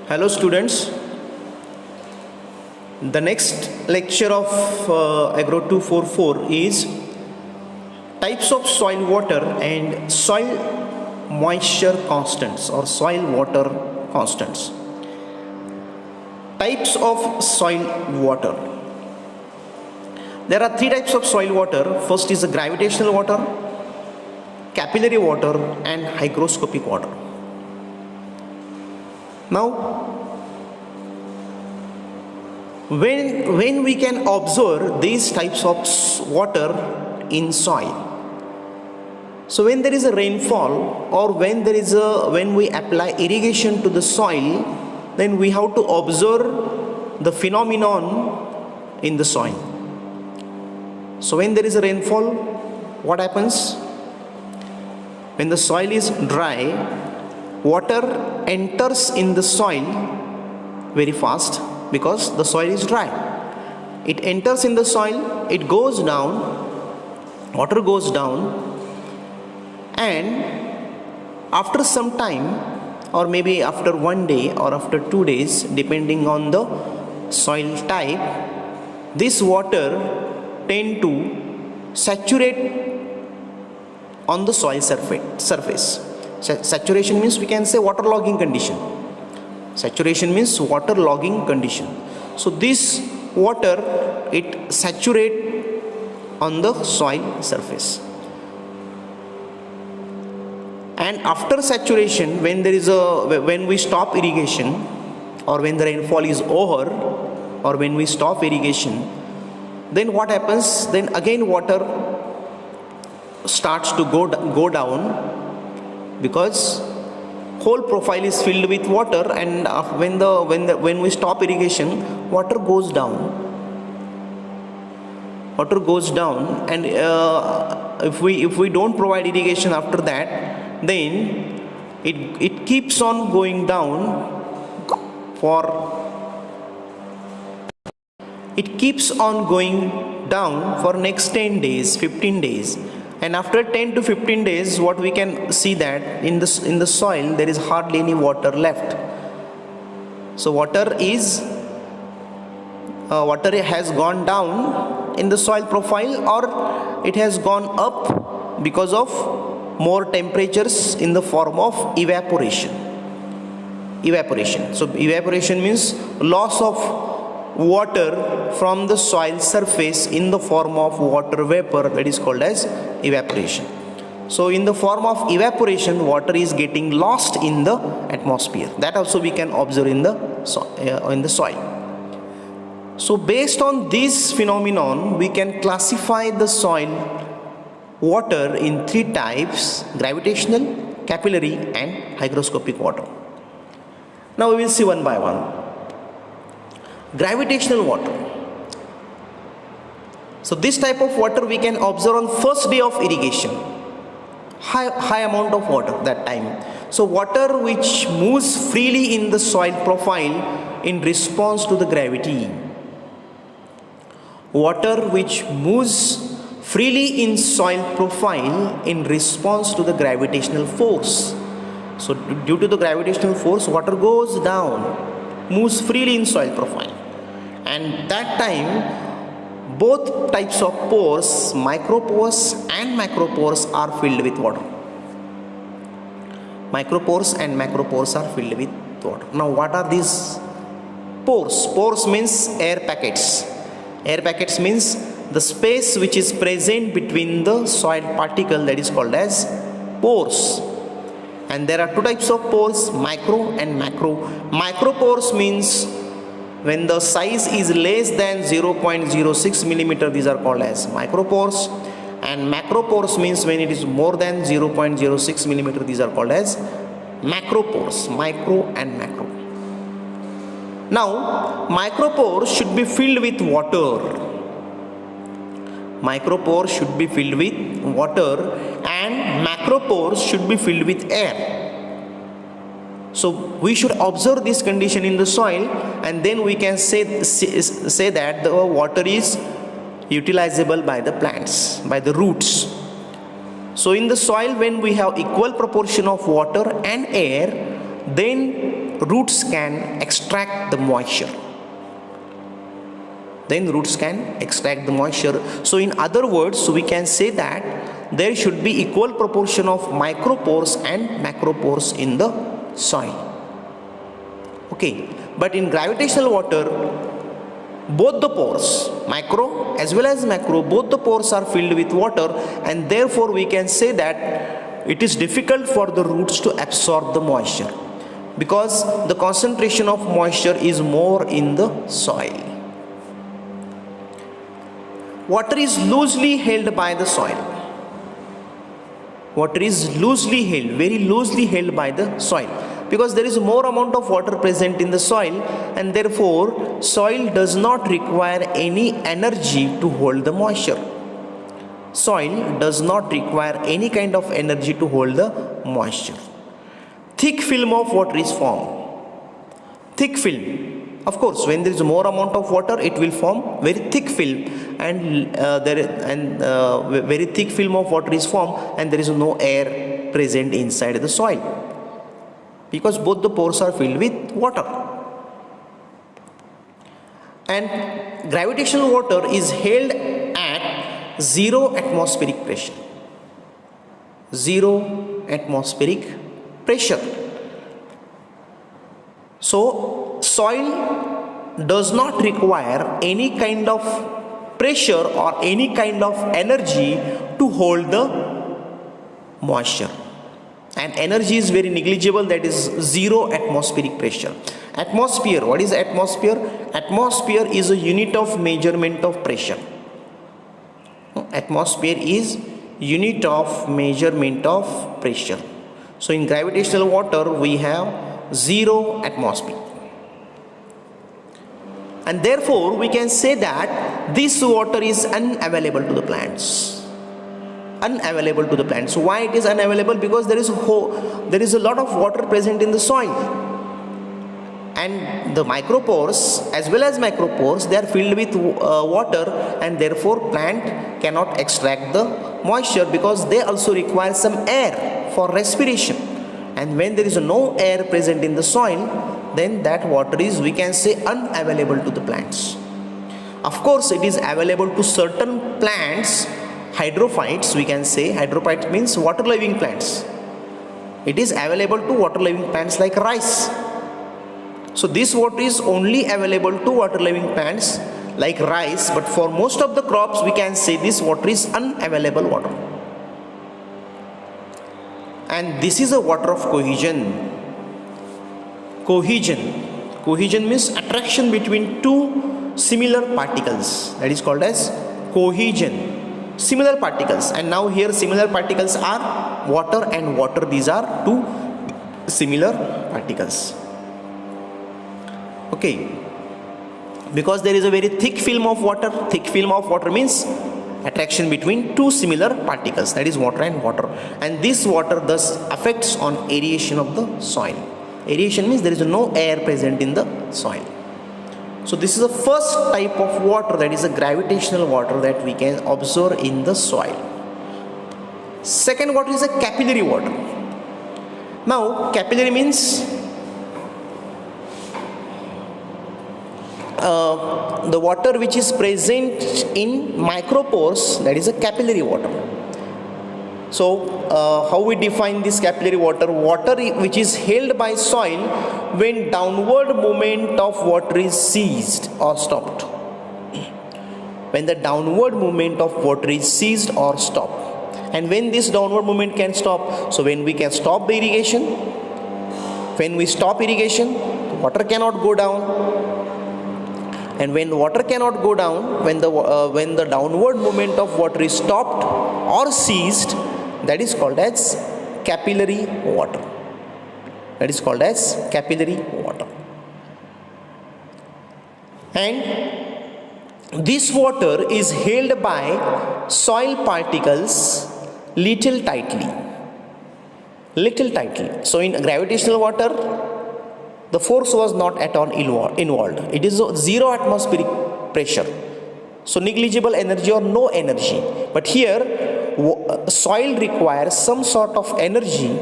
Hello students, the next lecture of Agro 244 is types of soil water and soil moisture constants or soil water constants. Types of soil water. There are three types of soil water. First is the gravitational water, capillary water and hygroscopic water. Now, when we can observe these types of water in soil, so when there is a rainfall or when we apply irrigation to the soil, then we have to observe the phenomenon in the soil. So when there is a rainfall, what happens? When the soil is dry, water enters in the soil very fast because the soil is dry. It enters in the soil, it goes down, water goes down, and after some time, or maybe after 1 day or after 2 days, depending on the soil type, this water tend to saturate on the soil surface. Saturation means we can say waterlogging condition. Saturation means waterlogging condition. So this water, it saturate on the soil surface. And after saturation, when we stop irrigation or when the rainfall is over or when we stop irrigation, then what happens? Then again water starts to go down, because whole profile is filled with water, and when we stop irrigation, water goes down, and if we don't provide irrigation after that, then it keeps on going down for next 10 days, 15 days. And after 10 to 15 days, what we can see that in the soil there is hardly any water left. So water has gone down in the soil profile, or it has gone up because of more temperatures in the form of evaporation. So evaporation means loss of water from the soil surface in the form of water vapor, that is called as evaporation. So in the form of evaporation, water is getting lost in the atmosphere. That also we can observe in the soil. So based on this phenomenon, we can classify the soil water in three types: gravitational, capillary and hygroscopic water. Now we will see one by one. Gravitational water. So this type of water we can observe on first day of irrigation. High amount of water that time. So water which moves freely in the soil profile in response to the gravity. Water which moves freely in soil profile in response to the gravitational force. So due to the gravitational force, water goes down, moves freely in soil profile. And that time, both types of pores, micropores and macropores, are filled with water. Micropores and macropores are filled with water. Now what are these pores? Pores means air packets. Air packets means the space which is present between the soil particle, that is called as pores. And there are two types of pores, micro and macro. Micropores means when the size is less than 0.06 millimeter, these are called as micropores. And macropores means when it is more than 0.06 millimeter, these are called as macropores. Micro and macro. Now, micropores should be filled with water. Micropores should be filled with water, and macropores should be filled with air. So we should observe this condition in the soil, and then we can say that the water is utilizable by the plants, by the roots. So in the soil, when we have equal proportion of water and air, then roots can extract the moisture. So in other words, we can say that there should be equal proportion of micropores and macropores in the soil. Okay, but in gravitational water, both the pores, micro as well as macro, both the pores are filled with water, and therefore we can say that it is difficult for the roots to absorb the moisture because the concentration of moisture is more in the soil. Water is loosely held by the soil. Water is loosely held, very loosely held by the soil, because there is more amount of water present in the soil, and therefore soil does not require any energy to hold the moisture. Soil does not require any kind of energy to hold the moisture. Thick film of water is formed. Thick film. Of course, when there is more amount of water, it will form very thick film, and very thick film of water is formed, and there is no air present inside the soil, because both the pores are filled with water. And gravitational water is held at 0 atmospheric pressure. 0 atmospheric pressure. So soil does not require any kind of pressure or any kind of energy to hold the moisture, and energy is very negligible, that is 0 atmospheric pressure. Atmosphere, what is atmosphere? Atmosphere is a unit of measurement of pressure. Atmosphere is unit of measurement of pressure. So in gravitational water we have 0 atmosphere, and therefore we can say that this water is unavailable to the plants. Unavailable to the plants. Why it is unavailable? Because there is a lot of water present in the soil, and the micropores as well as macropores, they are filled with water, and therefore plant cannot extract the moisture because they also require some air for respiration. And when there is no air present in the soil, then that water is, we can say, unavailable to the plants. Of course, it is available to certain plants, hydrophytes, we can say. Hydrophyte means water loving plants. It is available to water loving plants like rice. So this water is only available to water loving plants like rice, but for most of the crops we can say this water is unavailable water. And this is a water of cohesion. Cohesion means attraction between two similar particles, that is called as cohesion. Similar particles, and now here similar particles are water and water. These are two similar particles. Okay, because there is a very thick film of water. Thick film of water means attraction between two similar particles, that is water and water, and this water thus affects on aeration of the soil. Aeration means there is no air present in the soil. So this is the first type of water, that is a gravitational water that we can observe in the soil. Second water is a capillary water. Now capillary means the water which is present in micropores, that is a capillary water. So how we define this capillary water? Water which is held by soil when downward movement of water is ceased or stopped. When the downward movement of water is ceased or stopped. And when this downward movement can stop, so when we can stop the irrigation, when we stop irrigation, water cannot go down. And when water cannot go down, when the downward movement of water is stopped or ceased, that is called as capillary water. That is called as capillary water. And this water is held by soil particles little tightly. So in gravitational water, the force was not at all involved. It is 0 atmospheric pressure. So negligible energy or no energy. But here soil requires some sort of energy,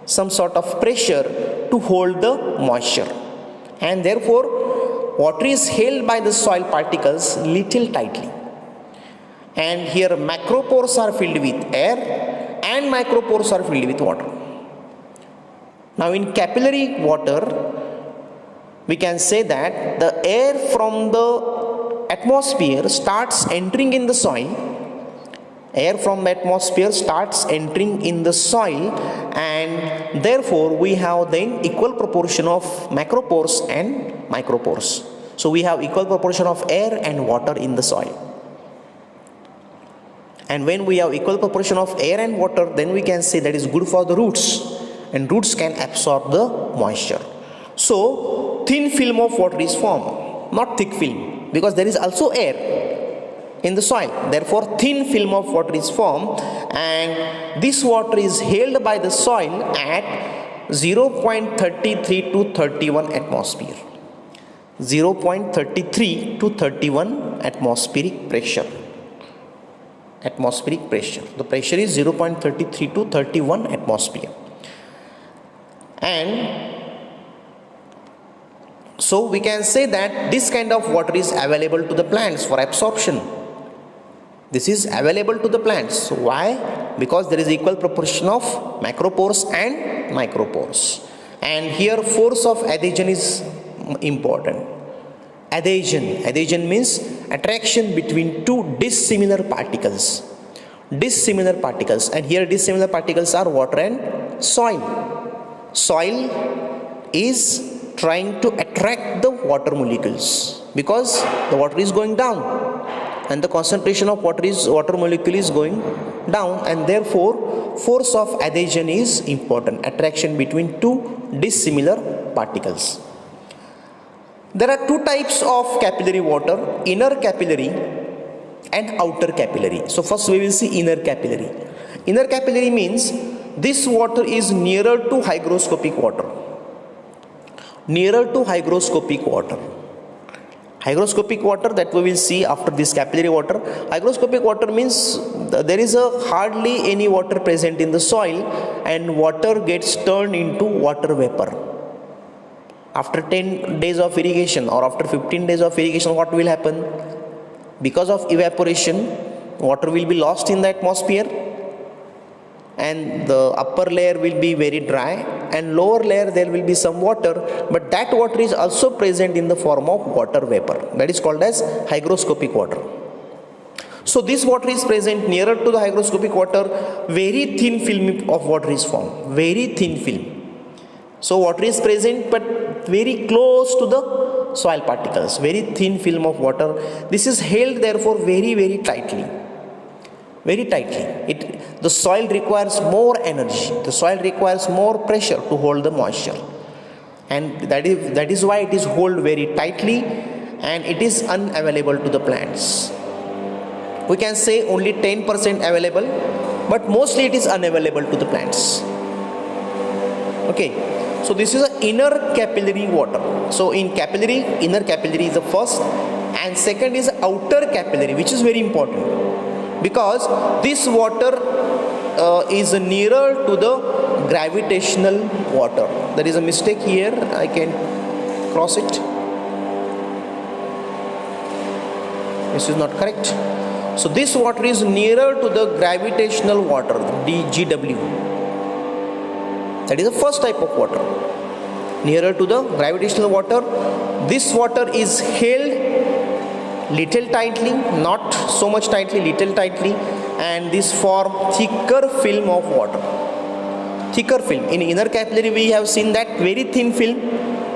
some sort of pressure to hold the moisture, and therefore water is held by the soil particles little tightly. And here macropores are filled with air and micropores are filled with water. Now in capillary water, we can say that the air from the atmosphere starts entering in the soil. Air from the atmosphere starts entering in the soil, and therefore we have then equal proportion of macropores and micropores. So we have equal proportion of air and water in the soil. And when we have equal proportion of air and water, then we can say that is good for the roots, and roots can absorb the moisture. So thin film of water is formed, not thick film, because there is also air in the soil. Therefore thin film of water is formed, and this water is held by the soil at 0.33 to 31 atmosphere. 0.33 to 31 atmospheric pressure. The pressure is 0.33 to 31 atmosphere. And so we can say that this kind of water is available to the plants for absorption. This is available to the plants. Why? Because there is equal proportion of macropores and micropores. And here force of adhesion is important. Adhesion means attraction between two dissimilar particles. And here dissimilar particles are water and soil. Soil is trying to attract the water molecules because the water is going down, and the concentration of water molecule is going down, and therefore force of adhesion is important. Attraction between two dissimilar particles. There are two types of capillary water: inner capillary and outer capillary. So first we will see inner capillary. Inner capillary means this water is nearer to hygroscopic water. Hygroscopic water that we will see after this capillary water. Hygroscopic water means there is hardly any water present in the soil, and water gets turned into water vapor. After 10 days of irrigation or after 15 days of irrigation, what will happen? Because of evaporation, water will be lost in the atmosphere, and the upper layer will be very dry, and lower layer there will be some water, but that water is also present in the form of water vapor. That is called as hygroscopic water. So this water is present nearer to the hygroscopic water. Very thin film of water is formed. Very thin film. So water is present but very close to the soil particles. Very thin film of water. This is held therefore very tightly. The soil requires more energy. The soil requires more pressure to hold the moisture, and that is why it is held very tightly, and it is unavailable to the plants. We can say only 10% available, but mostly it is unavailable to the plants. Okay. So this is an inner capillary water. So in capillary, inner capillary is the first, and second is outer capillary, which is very important because this water is nearer to the gravitational water. There is a mistake here. I can cross it. This is not correct. So this water is nearer to the gravitational water, GW. That is the first type of water. Nearer to the gravitational water. This water is held little tightly, not so much tightly, little tightly, and this form thicker film of water. Thicker film. In inner capillary we have seen that very thin film,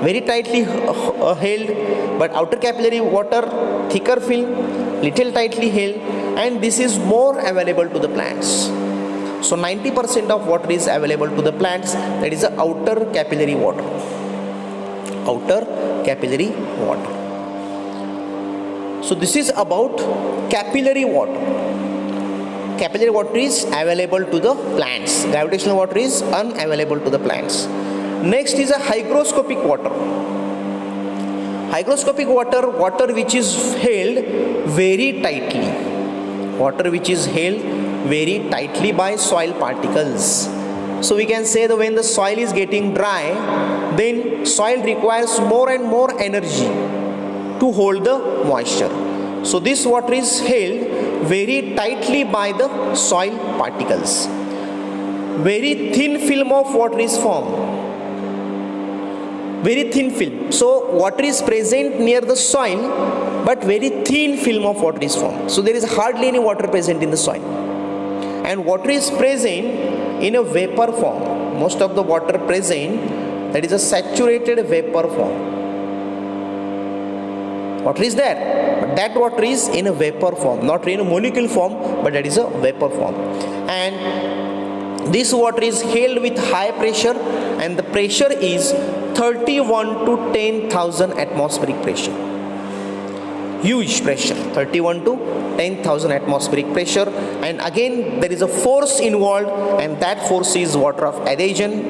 very tightly held, but outer capillary water, thicker film, little tightly held, and this is more available to the plants. So 90% of water is available to the plants. That is the outer capillary water. Outer capillary water. So this is about capillary water. Capillary water is available to the plants. Gravitational water is unavailable to the plants. Next is a hygroscopic water. Hygroscopic water, water which is held very tightly. Water which is held very tightly by soil particles. So we can say that when the soil is getting dry, then soil requires more and more energy to hold the moisture. So this water is held very tightly by the soil particles. Very thin film of water is formed. Very thin film. So water is present near the soil, but very thin film of water is formed. So there is hardly any water present in the soil. And water is present in a vapor form. Most of the water present, that is a saturated vapor form. Water is there, but that water is in a vapor form, not in a molecule form, but that is a vapor form. And this water is held with high pressure, and the pressure is 31 to 10,000 atmospheric pressure. Huge pressure, 31 to 10,000 atmospheric pressure. And again there is a force involved, and that force is water of adhesion,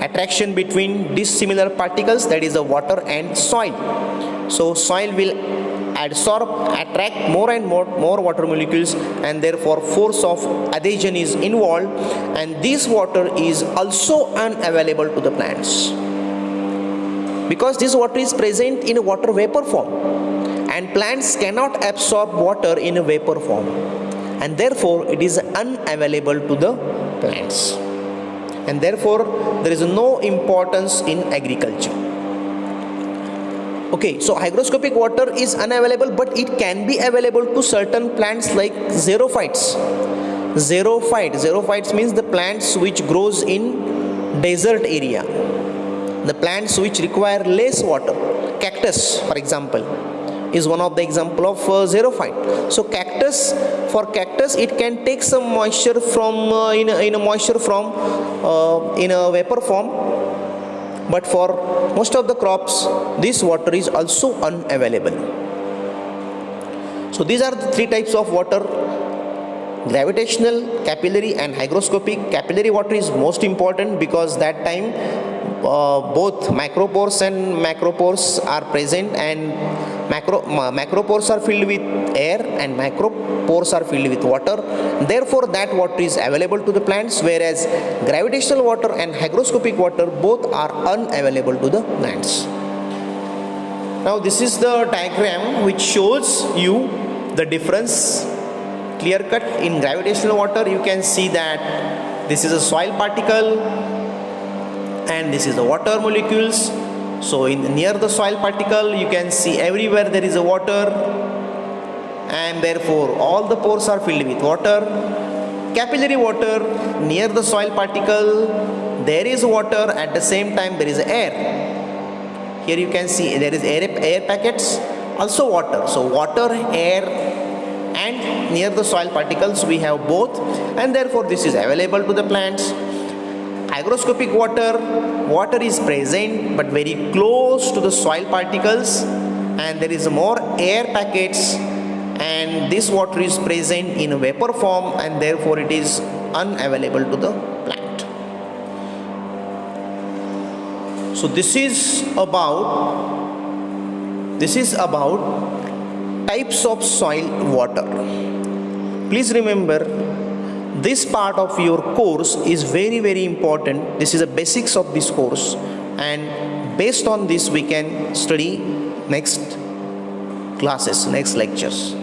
attraction between dissimilar particles, that is the water and soil. So soil will absorb, attract more and more water molecules, and therefore force of adhesion is involved, and this water is also unavailable to the plants because this water is present in a water vapor form, and plants cannot absorb water in a vapor form, and therefore it is unavailable to the plants, and therefore there is no importance in agriculture. Okay, so hygroscopic water is unavailable, but it can be available to certain plants like xerophytes. Xerophytes means the plants which grows in desert area, the plants which require less water. Cactus, for example, is one of the example of xerophyte. So for cactus it can take some moisture from in a vapor form, but for most of the crops this water is also unavailable. So these are the three types of water: gravitational, capillary and hygroscopic. Capillary water is most important because that time both micropores and macropores are present, and macropores are filled with air and macropores are filled with water. Therefore that water is available to the plants, whereas gravitational water and hygroscopic water both are unavailable to the plants. Now this is the diagram which shows you the difference clear cut. In gravitational water you can see that this is a soil particle and this is the water molecules. So near the soil particle you can see everywhere there is a water, and therefore all the pores are filled with water. Capillary water, near the soil particle there is water, at the same time there is air. Here you can see there is air packets, also water. So water, air, and near the soil particles we have both, and therefore this is available to the plants. Hygroscopic water is present but very close to the soil particles, and there is more air packets, and this water is present in a vapor form, and therefore it is unavailable to the plant. So this is about types of soil water. Please remember, this part of your course is very, very important. This is the basics of this course, and based on this we can study next classes, next lectures.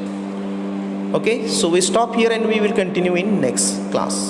Okay, so we stop here and we will continue in next class.